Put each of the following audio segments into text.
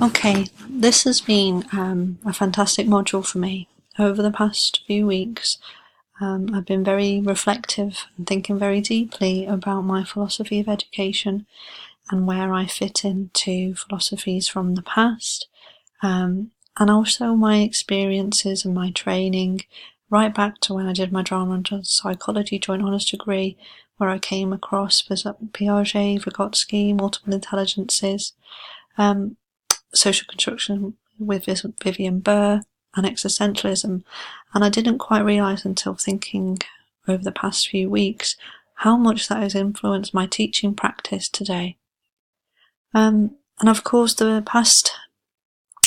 Okay, this has been a fantastic module for me. Over the past few weeks, I've been very reflective and thinking very deeply about my philosophy of education and where I fit into philosophies from the past, and also my experiences and my training right back to when I did my drama and psychology joint honours degree, where I came across Piaget, Vygotsky, multiple intelligences, social construction with Vivian Burr, and existentialism. And I didn't quite realise until thinking over the past few weeks how much that has influenced my teaching practice today. And of course, the past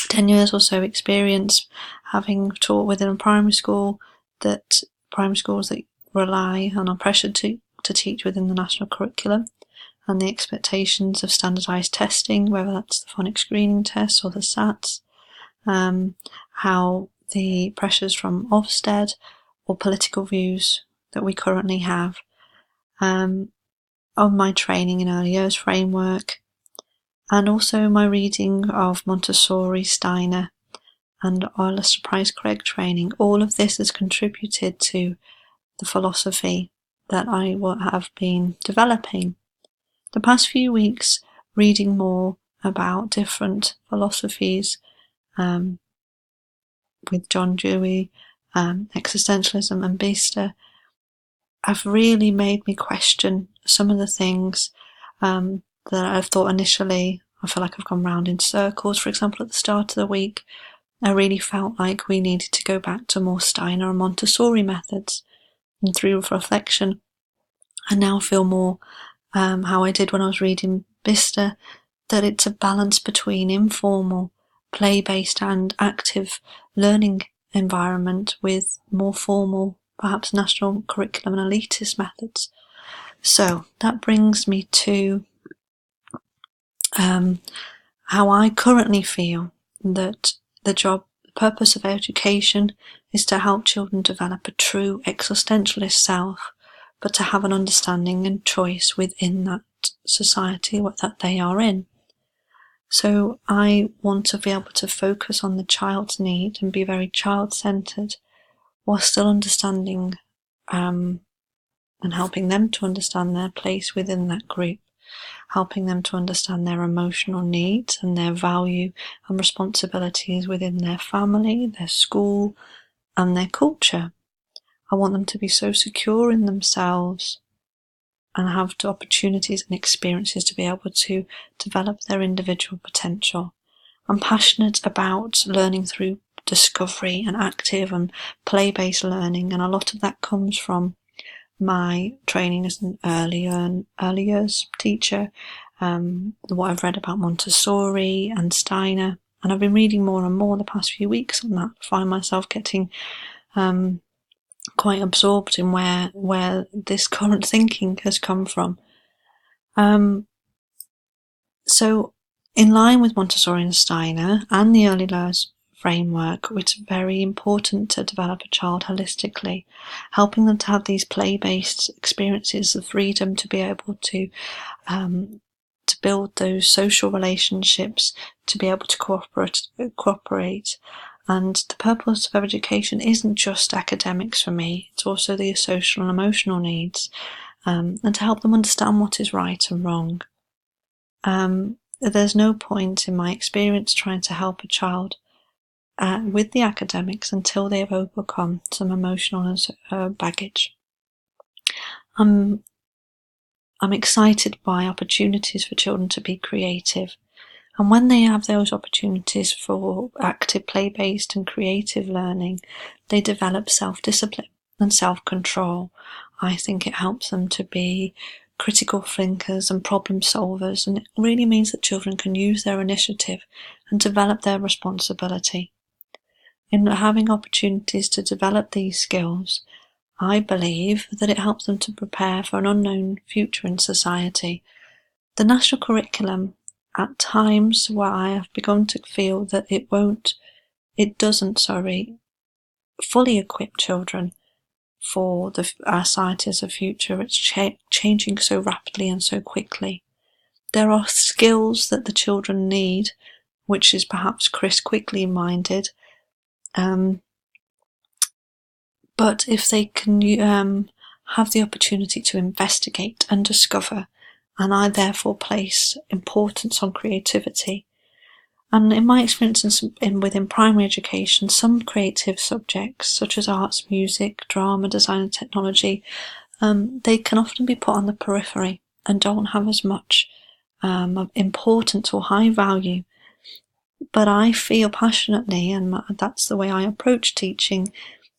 10 years or so experience having taught within a primary school, that primary schools that rely and are pressured to teach within the national curriculum, and the expectations of standardised testing, whether that's the phonics screening tests or the SATs, how the pressures from Ofsted or political views that we currently have, on my training in early years framework, and also my reading of Montessori, Steiner, and Alistair Price-Craig training. All of this has contributed to the philosophy that I have been developing. The past few weeks, reading more about different philosophies, with John Dewey, existentialism and Bicester, have really made me question some of the things that I've thought initially. I feel like I've gone round in circles. For example, at the start of the week, I really felt like we needed to go back to more Steiner and Montessori methods. And through reflection, I now feel more how I did when I was reading Bicester, that it's a balance between informal, play-based and active learning environment with more formal, perhaps national curriculum and elitist methods. So that brings me to how I currently feel that the purpose of education is to help children develop a true existentialist self, but to have an understanding and choice within that society that they are in. So I want to be able to focus on the child's need and be very child-centered, while still understanding and helping them to understand their place within that group, helping them to understand their emotional needs and their value and responsibilities within their family, their school, and their culture. I want them to be so secure in themselves and have the opportunities and experiences to be able to develop their individual potential. I'm passionate about learning through discovery and active and play-based learning, and a lot of that comes from my training as an early years teacher, what I've read about Montessori and Steiner, and I've been reading more and more the past few weeks on that. I find myself getting quite absorbed in where this current thinking has come from. So in line with Montessori and Steiner and the early years framework, it's very important to develop a child holistically, helping them to have these play-based experiences, the freedom to be able to build those social relationships, to be able to cooperate. And the purpose of education isn't just academics for me, it's also the social and emotional needs, and to help them understand what is right and wrong. There's no point in my experience trying to help a child with the academics until they have overcome some emotional baggage. I'm excited by opportunities for children to be creative, and when they have those opportunities for active play-based and creative learning, they develop self-discipline and self-control. I think it helps them to be critical thinkers and problem solvers, and it really means that children can use their initiative and develop their responsibility. In having opportunities to develop these skills, I believe that it helps them to prepare for an unknown future in society. The national curriculum, at times where I have begun to feel that it doesn't fully equip children for our society as a future. It's changing so rapidly and so quickly. There are skills that the children need which is perhaps Chris quickly minded. But if they can have the opportunity to investigate and discover, and I therefore place importance on creativity. And in my experience within primary education, some creative subjects, such as arts, music, drama, design and technology, they can often be put on the periphery and don't have as much importance or high value. But I feel passionately, and that's the way I approach teaching,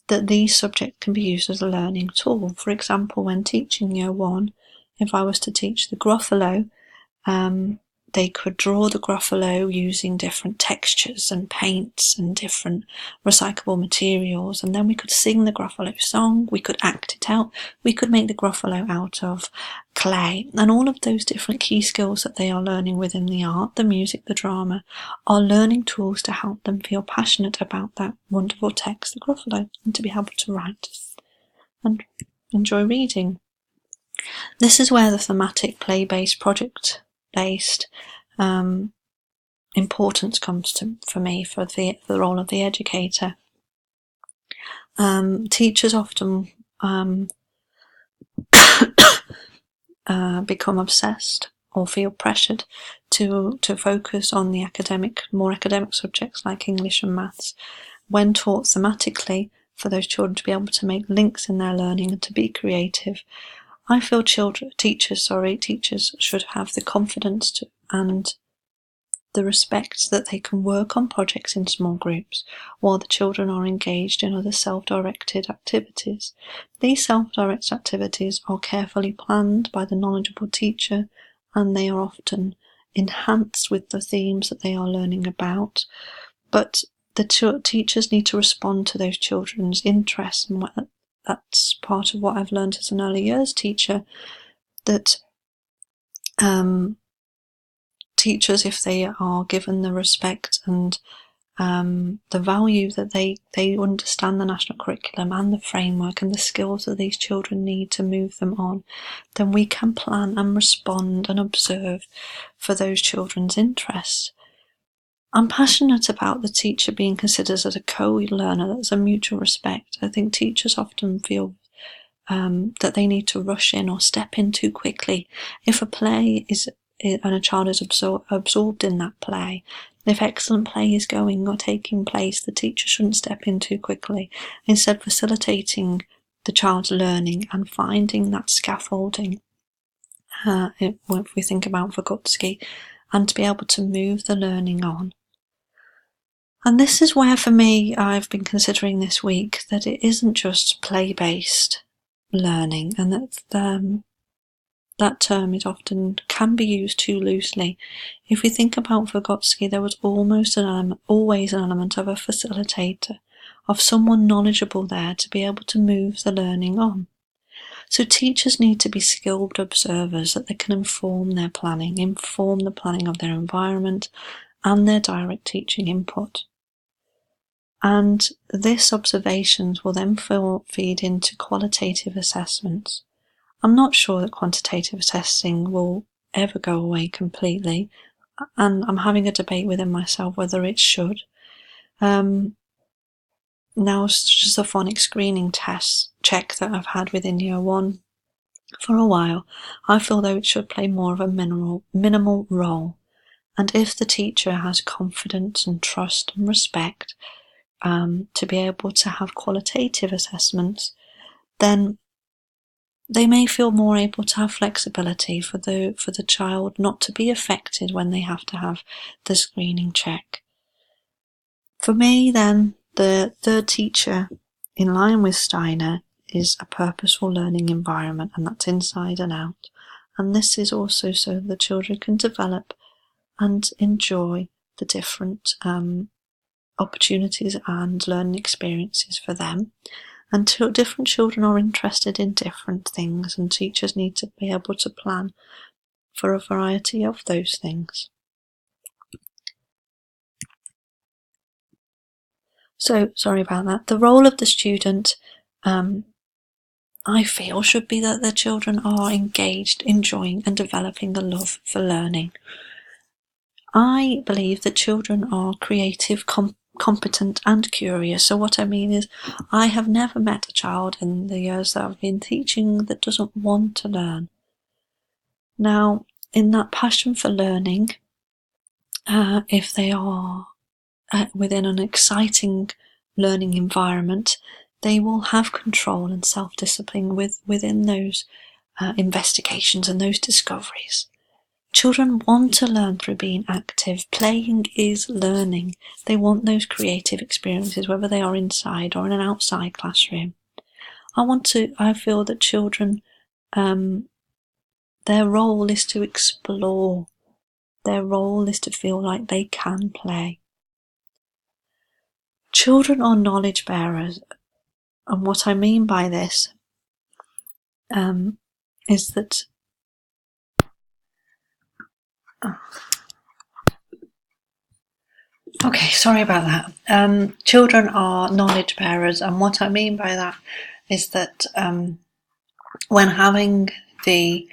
that these subjects can be used as a learning tool. For example, when teaching Year 1, if I was to teach the Gruffalo, they could draw the Gruffalo using different textures and paints and different recyclable materials, and then we could sing the Gruffalo song, we could act it out, we could make the Gruffalo out of clay, and all of those different key skills that they are learning within the art, the music, the drama, are learning tools to help them feel passionate about that wonderful text, the Gruffalo, and to be able to write and enjoy reading. This is where the thematic, play-based, project-based importance comes for me for the role of the educator. Teachers often become obsessed or feel pressured to focus on the more academic subjects like English and maths, when taught thematically, for those children to be able to make links in their learning and to be creative. I feel teachers should have the confidence and the respect that they can work on projects in small groups while the children are engaged in other self-directed activities. These self-directed activities are carefully planned by the knowledgeable teacher, and they are often enhanced with the themes that they are learning about. But the teachers need to respond to those children's interests, and that's part of what I've learned as an early years teacher, that teachers, if they are given the respect and the value that they understand the national curriculum and the framework and the skills that these children need to move them on, then we can plan and respond and observe for those children's interests. I'm passionate about the teacher being considered as a co-learner. That's a mutual respect. I think teachers often feel that they need to rush in or step in too quickly. If a play is and a child is absorbed in that play, if excellent play is going or taking place, the teacher shouldn't step in too quickly. Instead, facilitating the child's learning and finding that scaffolding, if we think about Vygotsky, and to be able to move the learning on. And this is where, for me, I've been considering this week that it isn't just play-based learning, and that that term can be used too loosely. If we think about Vygotsky, there was always an element of a facilitator, of someone knowledgeable there to be able to move the learning on. So teachers need to be skilled observers that they can inform the planning of their environment and their direct teaching input. And this observations will then feed into qualitative assessments. I'm not sure that quantitative assessing will ever go away completely, and I'm having a debate within myself whether it should. Now, just a phonics screening test check that I've had within Year 1 for a while, I feel though it should play more of a minimal role. And if the teacher has confidence and trust and respect to be able to have qualitative assessments, then they may feel more able to have flexibility for the child not to be affected when they have to have the screening check. For me, then, the third teacher, in line with Steiner, is a purposeful learning environment, and that's inside and out. And this is also so the children can develop and enjoy the different opportunities and learning experiences for them. And different children are interested in different things, and teachers need to be able to plan for a variety of those things. So, sorry about that. The role of the student, I feel, should be that the children are engaged, enjoying and developing a love for learning. I believe that children are creative, competent and curious. So what I mean is, I have never met a child in the years that I've been teaching that doesn't want to learn. Now, in that passion for learning, if they are within an exciting learning environment, they will have control and self-discipline within those investigations and those discoveries. Children want to learn through being active. Playing is learning. They want those creative experiences, whether they are inside or in an outside classroom. I feel that children, their role is to explore. Their role is to feel like they can play. Children are knowledge bearers, and what I mean by this is that okay, sorry about that. Children are knowledge bearers, and what I mean by that is that when having the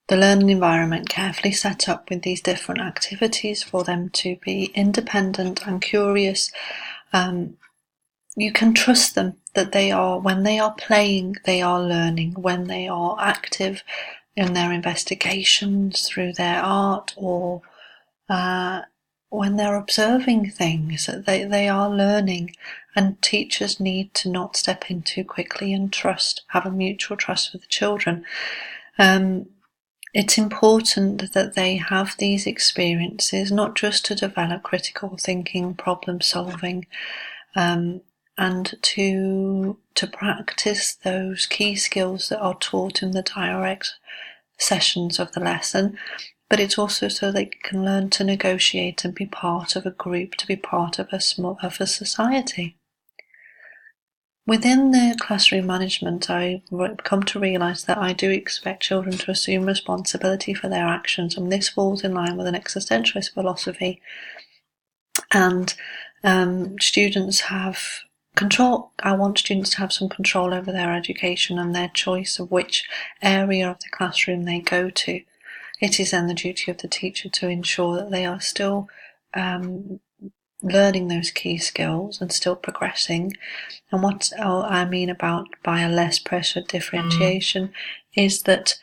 learning environment carefully set up with these different activities for them to be independent and curious, you can trust them that when they are playing, they are learning. When they are active in their investigations through their art, or when they're observing things, they are learning. And teachers need to not step in too quickly and have a mutual trust with the children. It's important that they have these experiences, not just to develop critical thinking, problem solving, and to practice those key skills that are taught in the direct sessions of the lesson, but it's also so they can learn to negotiate and be part of a group, to be part of a society. Within the classroom management, I've come to realise that I do expect children to assume responsibility for their actions, and this falls in line with an existentialist philosophy. And students have control. I want students to have some control over their education and their choice of which area of the classroom they go to. It is then the duty of the teacher to ensure that they are still learning those key skills and still progressing. And what I mean by a less pressure differentiation is that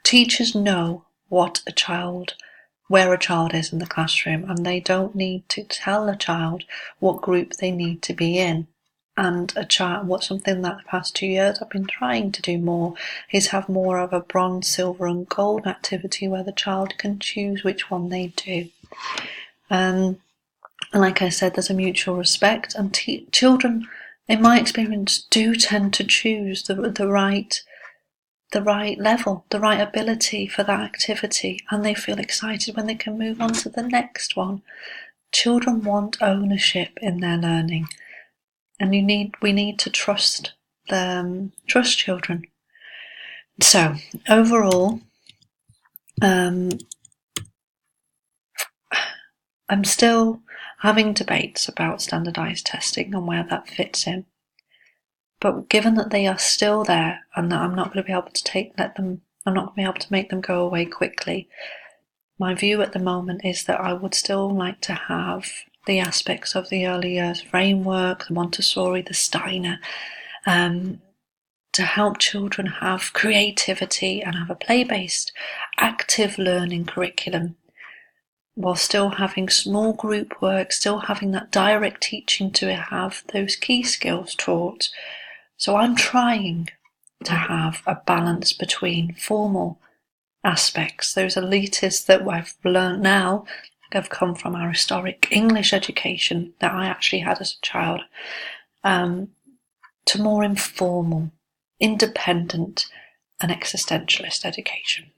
teachers know where a child is in the classroom, and they don't need to tell a child what group they need to be in. And something that the past 2 years I've been trying to do more is have more of a bronze, silver and gold activity where the child can choose which one they do. And like I said, there's a mutual respect, and children, in my experience, do tend to choose the right level, the right ability for that activity, and they feel excited when they can move on to the next one. Children want ownership in their learning, and we need to trust children. So overall, I'm still having debates about standardized testing and where that fits in. But given that they are still there, and that I'm not going to be able to make them go away quickly, my view at the moment is that I would still like to have the aspects of the early years framework, the Montessori, the Steiner, to help children have creativity and have a play-based, active learning curriculum, while still having small group work, still having that direct teaching to have those key skills taught. So I'm trying to have a balance between formal aspects, those elitists that I've learned now have come from our historic English education that I actually had as a child, to more informal, independent and existentialist education.